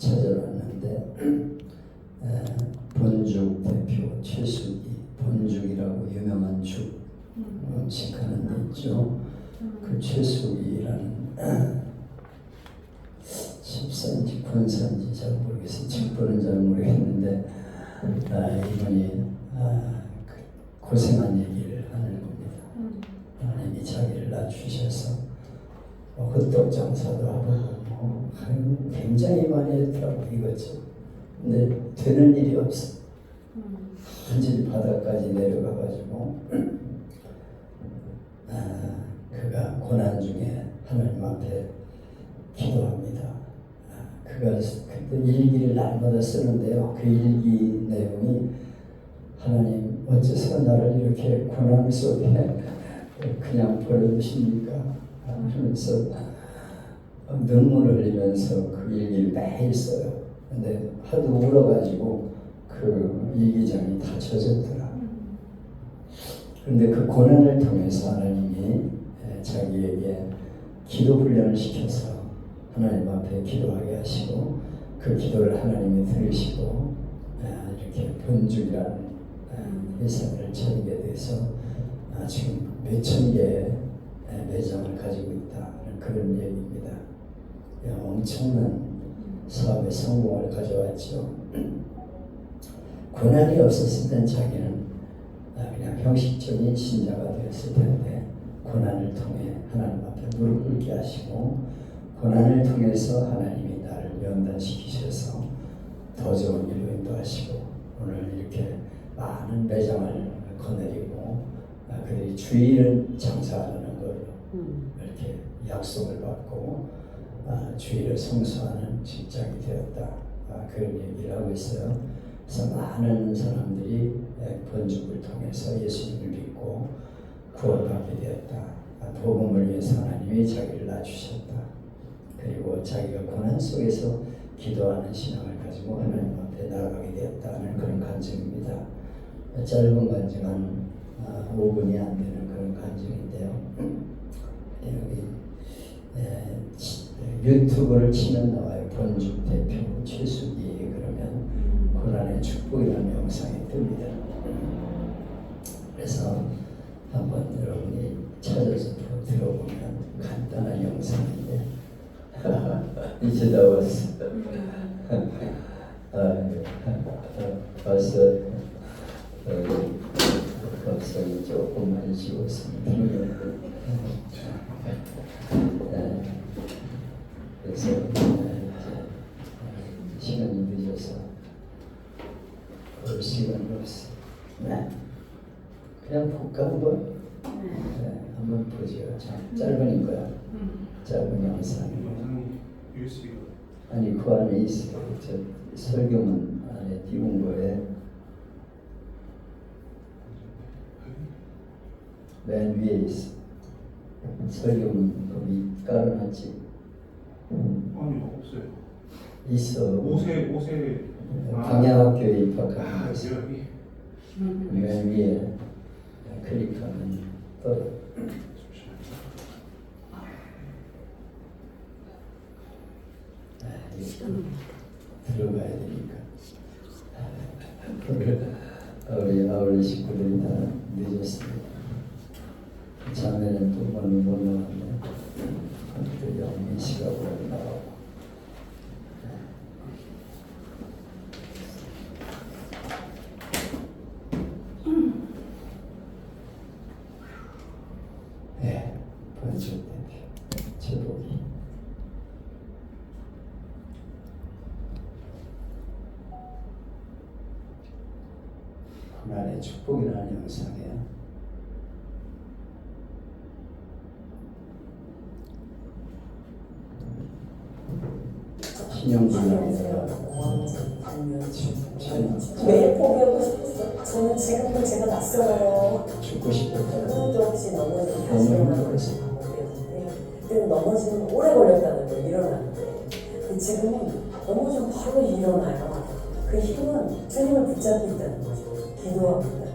찾아왔는데 본죽 대표 최수기, 본죽이라고 유명한 죽 음식 하는 데 있죠. 그 최수기라는 집사인지 권사인지 잘 모르겠어요. 직분은 잘 모르겠는데 이분이 고생한 얘기를 하는 겁니다. 하나님이 자기를 낮추셔서 헛떡 장사도 하고 굉장히 많이 했더라고 이거죠. 근데 되는 일이 없어. 완전히 바닥까지 내려가가지고 그가 고난 중에 하나님 앞에 기도합니다. 그가 그때 일기를 날마다 쓰는데요. 그 일기 내용이 하나님 어째서 나를 이렇게 고난 속에 그냥 버려두십니까? 하면서 눈물을 흘리면서 그 일기를 매일 써요. 근데 하도 울어가지고 그 일기장이 다 젖었더라. 그런데 그 고난을 통해서 하나님이 자기에게 기도 훈련을 시켜서 하나님 앞에 기도하게 하시고 그 기도를 하나님이 들으시고 이렇게 본죽이라는 회사를 차리게 돼서 지금 몇천 개의 매장을 가지고 있다는 그런 얘기입니다. 엄청난 사업의 성공을 가져왔죠. 고난이 없었으면 자기는 그냥 형식적인 신자가 되었을 텐데 고난을 통해 하나님 앞에 무릎 꿇게 하시고 고난을 통해서 하나님이 나를 연단시키셔서 더 좋은 일로 인도하시고 오늘 이렇게 많은 매장을 거느리고 그들이 주일은 장사하는 걸로 이렇게 약속을 받고 주일을 성수하는 직장이 되었다. 그런 얘기를 하고 있어요. 그래서 많은 사람들이 본죽을 통해서 예수님을 믿고 구원받게 되었다. 복음을 위해서 하나님이 자기를 낮추셨다. 그리고 자기가 고난 속에서 기도하는 신앙을 가지고 하나님 앞에 나아가게 되었다는 그런 간증입니다. 짧은 간증 한 5분이 안 되는 그런 간증인데요. 여기 유튜브를 치면 나와요. 본죽 대표 최수기 그러면 고난의 축복이라는 영상이 뜹니다. 그래서 한번 여러분이 찾아서 들어보면 간단한 영상인데 이제 나왔어. 벌써 감성이 조금 많이 지웠습니다. 그래서 시간이 늦어서 볼 시간이 없어. 그냥 볼까 한번? 한번 보죠. 짧은 거야. 짧은 영상. 아니 그 안에 있어. 저 설교문 안에 띄운 거에 맨 위에 있어. 설교문 거기 깔아놨지. 아니 없어요. 있어. 옷에 강야학교에 입학한 거지. 여기. 맨 위에 클릭하면 떠. 들어가야 되니까. 우리 아울렛 식구들이 다 늦었습니다. 자매는 또 못 나왔네. 또 영민 씨가 오늘 나오고. 본죽 대표 제복이. 고난의 축복이라는 영상이에요. 신영불량이라 매일 포기하고 싶었어. 저는 지금도 제가 낯설어요. 죽고 싶었다. 하나도 없이 넘어지고 다시 너무 일어나는 힘들었어. 방법이었는데 그때는 넘어지는 거 오래 걸렸다는 거예요. 일어나는데. 근데 지금은 넘어지면 바로 일어나요. 그 힘은 주님을 붙잡고 있다는 거죠. 기도합니다.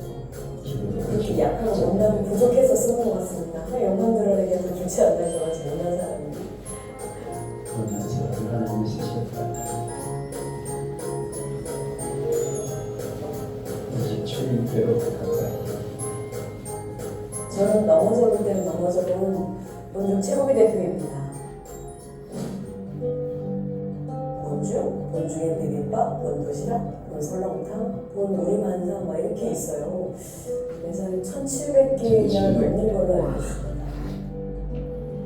그렇게 약하고 못나고 부족해서 쓰는 것 같습니다. 영혼들에게 더 좋지 않나 저는 못난 사람입니다. 그러면서 하나님이 쓰셨다. 주님께로 가까이. 저는 넘어져 볼 때는 넘어져 본 본중 최고의 대표입니다. 본중에 비빔밥, 본도시락, 본설렁탕, 본우리만상 막 이렇게 있어요. 그래서 1,700개가 넘는 걸로 알고 있습니다.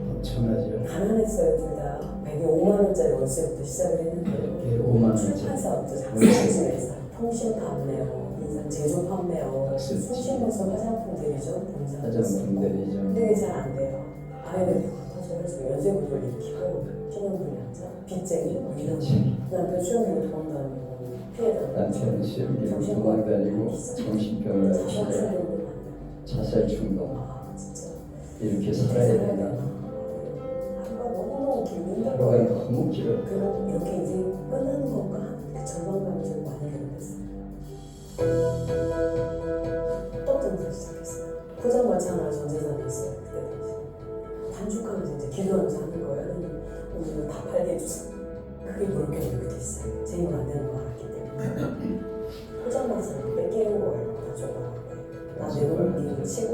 엄청나죠. 가난했어요, 둘 다. 105만 원짜리 월세부터 시작을 했는데요. 5만 원짜리. 출판 사업도 작성해서 통신 판매요, 인상 제조 판매요, 수신에서 화장품들이죠, 화장품들이죠. 근데 이게 잘 안 돼요. 아이들 터져가지고 연쇄부도 일으키고 신혼불량자, 빚쟁이 뭐 이런 남편 수영으로 도망다니고 피해다니고 남편은 시험기로 도망다니고 정신병을 앓고 자살 충동. 아 진짜 이렇게 살아야 된다. 하루가 너무너무 길는데 하루가 너무 길어. 그럼 이렇게 이제 끝나는 건가? 그 절망감이 좀 많이 들었어요. 또 전쟁 시작했어요. 포장마차 하나 전재산이었어요. 그때 당시. 단축하면서 이제 기도하면서 하는 거예요. 하나님 오늘 이거 다 팔게 해주세요. 그게 물결이 그때 있어요. 제 힘으로 안 되는 거 알았기 때문에. 포장마차를 뺏기는 거예요. 가져가. 나내 돈을 치고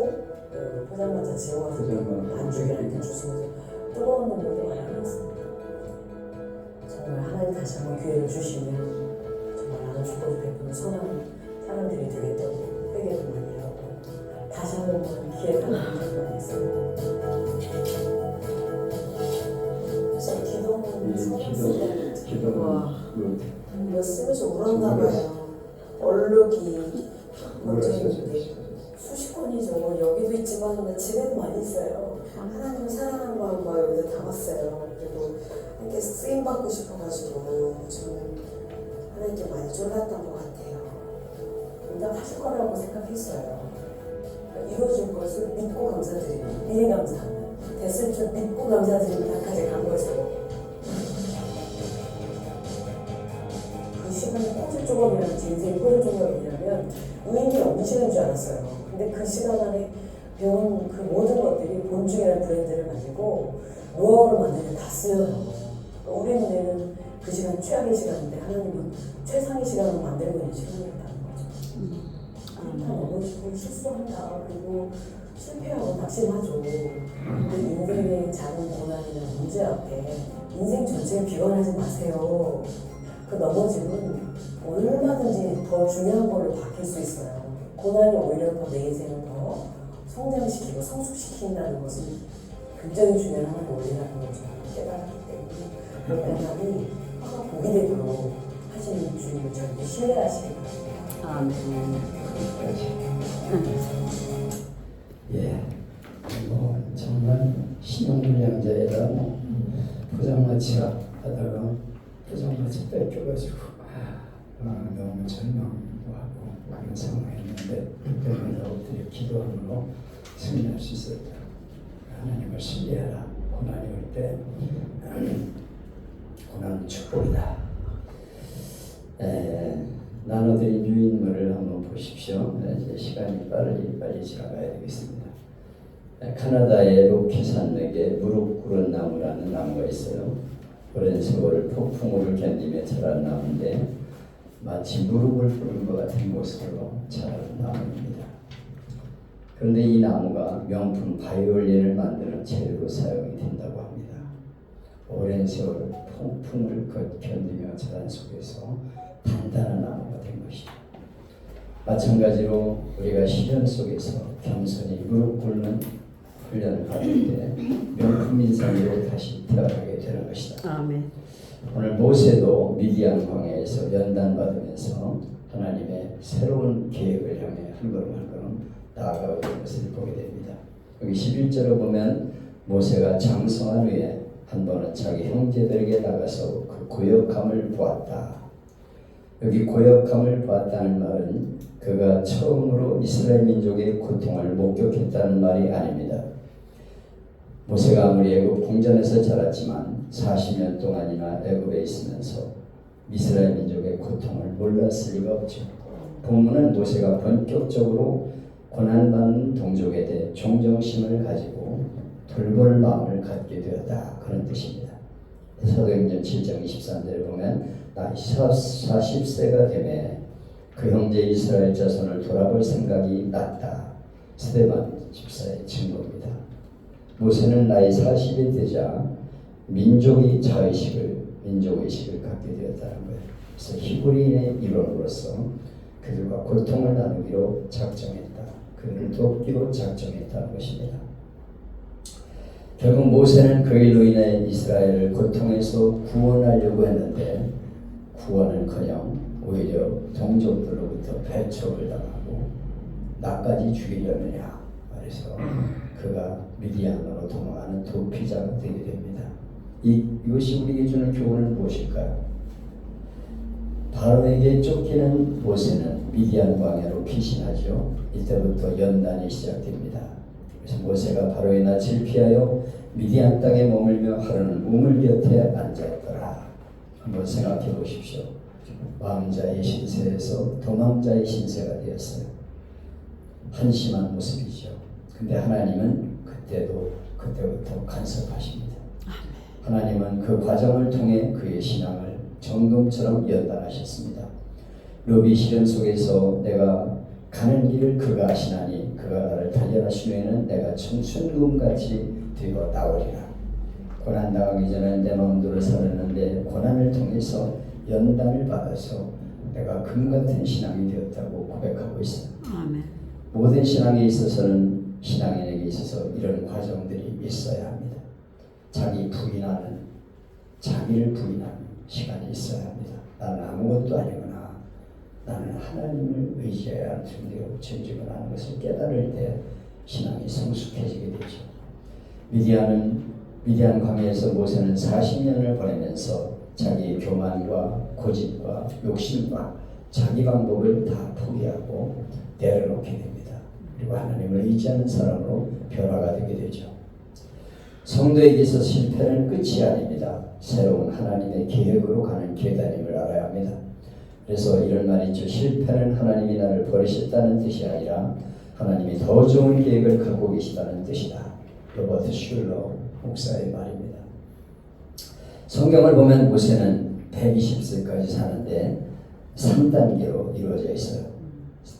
그 포장마차 지워가서 반죽이랑 주시면서 뜨거운 눈물도 많이 흘렸습니다. 정말 하나님 다시 한번 기회를 주시면 정말 나는 축복을 베푸는 선한 사람들이 되겠다고 회개도 많이 하고 다시 한 번만 기회가 나는 했어요. 그래서 기도는 기도는 이거 쓰면서 울었나 봐요. 얼룩이 수십 권이죠. 여기도 있지만 집에도 많이 있어요. 하나님 사랑하는 마음 막 여기다 담았어요. 그리고 이렇게 쓰임 받고 싶어가지고 저는 하나님께 많이 졸랐던 것 같아요. 응답하실 거라고 생각했어요. 이루어질 것을 믿고 감사드립니다. 미리 감사합니다. 됐을 줄 믿고 감사드립니다까지 간 거죠. 그 시간이 꼬질 조각이라는 제 인생이 꼬질 조각이라면 의미 없는 시간인 줄 알았어요. 근데 그 시간 안에 배운 그 모든 것들이 본중이라는 브랜드를 만들고 노하우를 만드는 데 다 쓰여요. 우리 눈에는 그 시간 최악의 시간인데 하나님은 최상의 시간을 만들고 있는 시간이었다는 거죠. 다 넘어지고 실수한다. 그리고 실패하고 낙심하죠. 근데 인생의 작은 고난이나 문제 앞에 인생 전체를 비관하지 마세요. 그 넘어짐은 얼마든지 더 중요한 걸로 바뀔 수 있어요. 고난이 오히려 더 내 인생을 더 성장시키고 성숙시킨다는 것은 굉장히 중요한 하나의 원리라는 거죠. 깨달았기 때문에 그 변함이 화가 복이 되도록 하시는 주님을 절대 신뢰하시기 바랍니다. 아멘. 예, 정말 신용불량자에다 포장마차 하다가 포장마차 뺏겨가지고 너무 절망도 하고 그런 상황이었는데 그때마다 엎드려 기도함으로 승리할 수 있었다. 하나님을 신뢰하라. 고난이 올 때 고난은 축복이다. 나눠드린 유인물을 한번 보십시오. 이제 시간이 빨리 지나가야 되겠습니다. 카나다의 로키 산맥에 무릎 꿇은 나무라는 나무가 있어요. 오랜 세월을 폭풍우를 견디며 자란 나무인데 마치 무릎을 꿇은 것 같은 모습으로 자라는 나무입니다. 그런데 이 나무가 명품 바이올린을 만드는 재료로 사용이 된다고 합니다. 오랜 세월 폭풍을 견디며 자란 속에서 단단한 나무가 된 것이다. 마찬가지로 우리가 시련 속에서 겸손히 무릎 꿇는 훈련을 받을 때 명품 인상으로 다시 태어나게 되는 것이다. 아멘. 오늘 모세도 미디안 광야에서 연단받으면서 하나님의 새로운 계획을 향해 한 걸음 한 걸음 나아가고 있는 것을 보게 됩니다. 여기 11절을 보면 모세가 장성한 후에 한 번은 자기 형제들에게 나가서 그 고역함을 보았다. 여기 고역함을 보았다는 말은 그가 처음으로 이스라엘 민족의 고통을 목격했다는 말이 아닙니다. 모세가 아무리 애굽 궁전에서 자랐지만 40년 동안이나 애굽에 있으면서 이스라엘 민족의 고통을 몰랐을 리가 없죠. 본문은 모세가 본격적으로 고난받는 동족에 대해 존경심을 가지고 돌볼 마음을 갖게 되었다. 그런 뜻입니다. 사도행전 7장 23절에 보면 나이 40세가 되매 그 형제 이스라엘 자손을 돌아볼 생각이 났다. 스데반 집사의 증거입니다. 모세는 나이 40이 되자 민족의식을 갖게 되었다는 거예요. 그래서 히브리인의 일원으로서 그들과 고통을 나누기로 작정했다. 그들을 돕기로 작정했다는 것입니다. 결국 모세는 그 일로 인해 이스라엘을 고통에서 구원하려고 했는데 구원은커녕 오히려 동족들로부터 배척을 당하고 나까지 죽이려느냐 말해서 그가 미디안으로 도망하는 도피자가 되게 됩니다. 이것이 우리에게 주는 교훈은 무엇일까요? 바로에게 쫓기는 모세는 미디안 광야로 피신하죠. 이때부터 연단이 시작됩니다. 그래서 모세가 바로의 낯을 피하여 미디안 땅에 머물며 하루는 우물 곁에 앉았더라. 한번 생각해 보십시오. 왕자의 신세에서 도망자의 신세가 되었어요. 한심한 모습이죠. 근데 하나님은 그때부터 간섭하십니다. 하나님은 그 과정을 통해 그의 신앙을 정금처럼 연단하셨습니다. 욥이 시련 속에서 내가 가는 길을 그가 아시나니 그가 나를 단련하시면은 내가 청순금같이 되어 나오리라. 고난당하기 전에 내 마음대로 살았는데 고난을 통해서 연단을 받아서 내가 금같은 신앙이 되었다고 고백하고 있어요. 아멘. 모든 신앙에 있어서는 신앙인에게 있어서 이런 과정들이 있어야 합니다. 자기를 부인하는 시간이 있어야 합니다. 나는 아무것도 아니구나. 나는 하나님을 의지해야 하는 존재로 전지구나 하는 것을 깨달을 때 신앙이 성숙해지게 되죠. 미디안 광야에서 모세는 40년을 보내면서 자기의 교만과 고집과 욕심과 자기 방법을 다 포기하고 내려놓게 됩니다. 그리고 하나님을 의지하는 사람으로 변화가 되게 되죠. 성도에게서 실패는 끝이 아닙니다. 새로운 하나님의 계획으로 가는 계단임을 알아야 합니다. 그래서 이런 말이 있죠. 실패는 하나님이 나를 버리셨다는 뜻이 아니라 하나님이 더 좋은 계획을 갖고 계시다는 뜻이다. 로버트 슐러 목사의 말입니다. 성경을 보면 모세는 120세까지 사는데 3단계로 이루어져 있어요.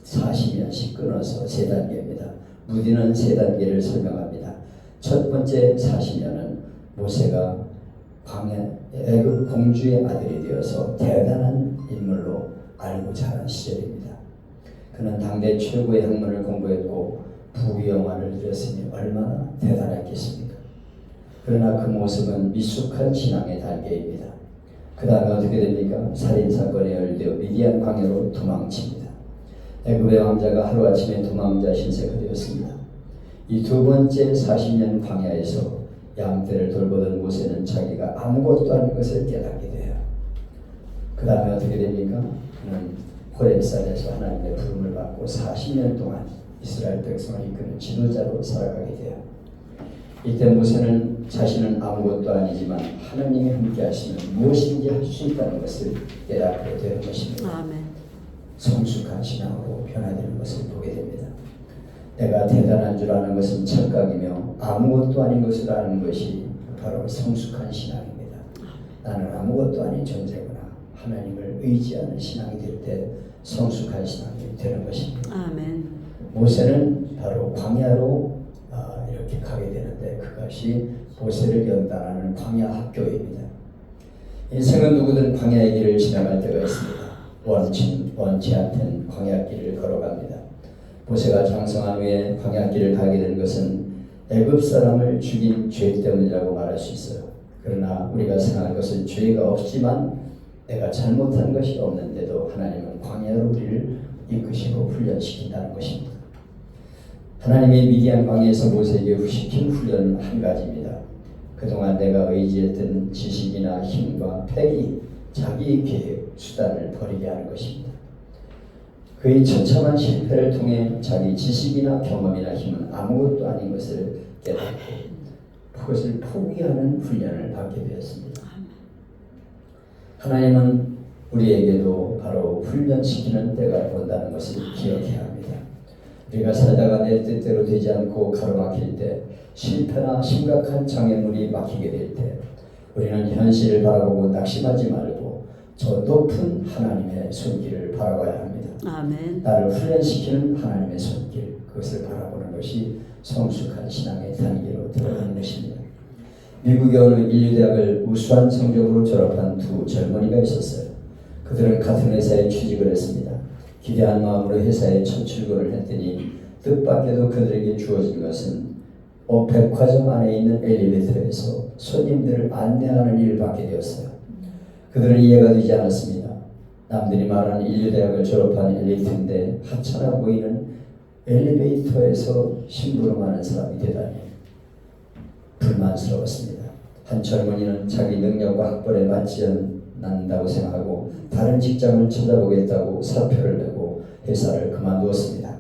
40년씩 끊어서 3단계입니다. 무디는 3단계를 설명합니다. 첫 번째 40년은 모세가 애굽 공주의 아들이 되어서 대단한 인물로 알고 자란 시절입니다. 그는 당대 최고의 학문을 공부했고 부귀영화를 누렸으니 얼마나 대단했겠습니까? 그러나 그 모습은 미숙한 신앙의 단계입니다. 그 다음에 어떻게 됩니까? 살인사건에 연루되어 미디안 광야로 도망칩니다. 애굽의 왕자가 하루아침에 도망자 신세가 되었습니다. 이 두 번째 40년 광야에서 양떼를 돌보던 모세는 자기가 아무것도 아닌 것을 깨닫게 돼요. 그 다음에 어떻게 됩니까? 그는 호렙산에서 하나님의 부름을 받고 40년 동안 이스라엘 백성을 이끄는 지도자로 살아가게 돼요. 이때 모세는 자신은 아무것도 아니지만 하나님이 함께 하시면 무엇인지 할 수 있다는 것을 깨닫게 되는 것입니다. 아멘. 성숙한 신앙으로 변화되는 것을 보게 됩니다. 내가 대단한 줄 아는 것은 착각이며 아무것도 아닌 것을 아는 것이 바로 성숙한 신앙입니다. 나는 아무것도 아닌 존재구나. 하나님을 의지하는 신앙이 될 때 성숙한 신앙이 되는 것입니다. 아멘. 모세는 바로 광야로 이렇게 가게 되는데 그것이 모세를 연단하는 광야 학교입니다. 인생은 누구든 광야의 길을 지나갈 때가 있습니다. 원치 않던 광야길을 걸어갑니다. 모세가 장성한 후에 광야길을 가게 된 것은 애굽 사람을 죽인 죄 때문이라고 말할 수 있어요. 그러나 우리가 생각할 것은 죄가 없지만 내가 잘못한 것이 없는데도 하나님은 광야로 우리를 이끄시고 훈련시킨다는 것입니다. 하나님의 미디안 광야에서 모세에게 시킨 훈련은 한 가지입니다. 그동안 내가 의지했던 지식이나 힘과 패기, 자기 계획, 수단을 버리게 하는 것입니다. 그의 처참한 실패를 통해 자기 지식이나 경험이나 힘은 아무것도 아닌 것을 깨닫고 그것을 포기하는 훈련을 받게 되었습니다. 하나님은 우리에게도 바로 훈련시키는 때가 온다는 것을 기억해야 합니다. 우리가 살다가 내 뜻대로 되지 않고 가로막힐 때, 실패나 심각한 장애물이 막히게 될 때 우리는 현실을 바라보고 낙심하지 말고 저 높은 하나님의 손길을 바라봐야 합니다. 아멘. 나를 훈련시키는 하나님의 손길, 그것을 바라보는 것이 성숙한 신앙의 단계로 들어가는 것입니다. 미국의 어느 인류대학을 우수한 성적으로 졸업한 두 젊은이가 있었어요. 그들은 같은 회사에 취직을 했습니다. 기대한 마음으로 회사에 첫 출근을 했더니 뜻밖에도 그들에게 주어진 것은 백화점 안에 있는 엘리베이터에서 손님들을 안내하는 일을 받게 되었어요. 그들은 이해가 되지 않았습니다. 남들이 말하는 인류대학을 졸업한 엘리트인데 하찮아 보이는 엘리베이터에서 심부름하는 사람이 되다니 불만스러웠습니다. 한 젊은이는 자기 능력과 학벌에 맞지 않는다고 생각하고 다른 직장을 찾아보겠다고 사표를 내고 회사를 그만두었습니다.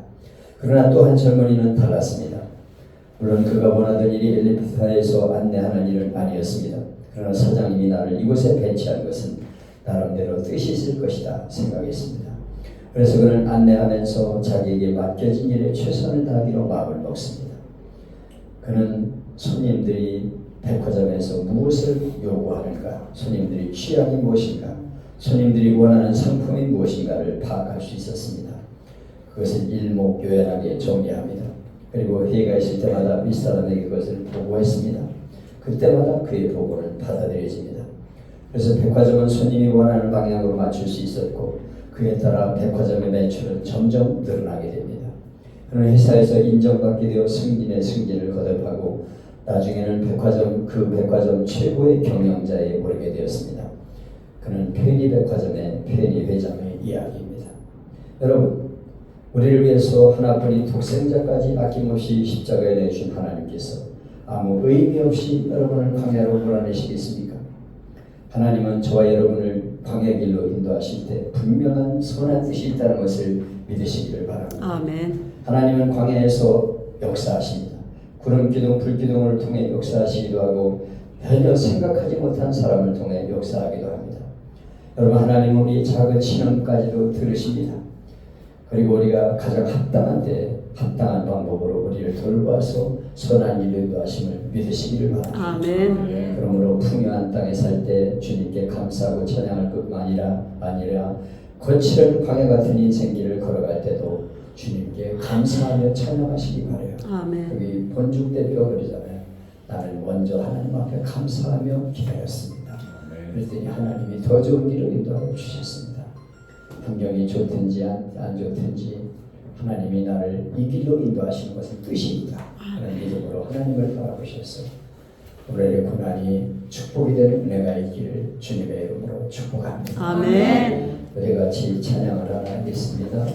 그러나 또 한 젊은이는 달랐습니다. 물론 그가 원하던 일이 엘리베이터에서 안내하는 일은 아니었습니다. 그러나 사장님이 나를 이곳에 배치한 것은 나름대로 뜻이 있을 것이다 생각했습니다. 그래서 그는 안내하면서 자기에게 맡겨진 일에 최선을 다하기로 마음을 먹습니다. 그는 손님들이 백화점에서 무엇을 요구하는가, 손님들이 취향이 무엇인가, 손님들이 원하는 상품이 무엇인가를 파악할 수 있었습니다. 그것을 일목요연하게 정리합니다. 그리고 회의가 있을 때마다 윗사람에게 그것을 보고했습니다. 그때마다 그의 보고는 받아들여집니다. 그래서 백화점은 손님이 원하는 방향으로 맞출 수 있었고 그에 따라 백화점의 매출은 점점 늘어나게 됩니다. 그는 회사에서 인정받게 되어 승진의 승진을 거듭하고 나중에는 백화점 최고의 경영자에 오르게 되었습니다. 그는 페니백화점의 페니 회장의 이야기입니다. 여러분, 우리를 위해서 하나뿐인 독생자까지 아낌없이 십자가에 내주신 하나님께서 아무 의미 없이 여러분을 광야로 몰아내시겠습니까? 하나님은 저와 여러분을 광야 길로 인도하실 때 분명한 선한 뜻이 있다는 것을 믿으시기를 바랍니다. 아멘. 하나님은 광야에서 역사하십니다. 구름 기둥, 불 기둥을 통해 역사하시기도 하고 전혀 생각하지 못한 사람을 통해 역사하기도 합니다. 여러분, 하나님은 우리의 작은 신음까지도 들으십니다. 그리고 우리가 가장 합당한 때 합당한 방법으로 우리를 돌보아서 선한 일을 인도하심을 믿으시기를 바랍니다. 아멘. 그러므로 풍요한 땅에 살 때 주님께 감사하고 찬양할 뿐만 아니라 거칠은 광야 같은 인생길을 걸어갈 때도 주님께 감사하며 찬양하시기 바라요. 아멘. 여기 본죽 대표가 그러잖아요. 나는 먼저 하나님 앞에 감사하며 기다렸습니다. 그랬더니 하나님이 더 좋은 길을 인도하여 주셨습니다. 환경이 좋든지 안 좋든지 하나님이 나를 이 길로 인도하시는 것은 뜻입니다. 그런 믿음으로 하나님을 바라보셔서 오늘의 고난이 축복이 되는 은혜가 있기를 주님의 이름으로 축복합니다. 아멘. 우리 같이 찬양을 하나 하겠습니다.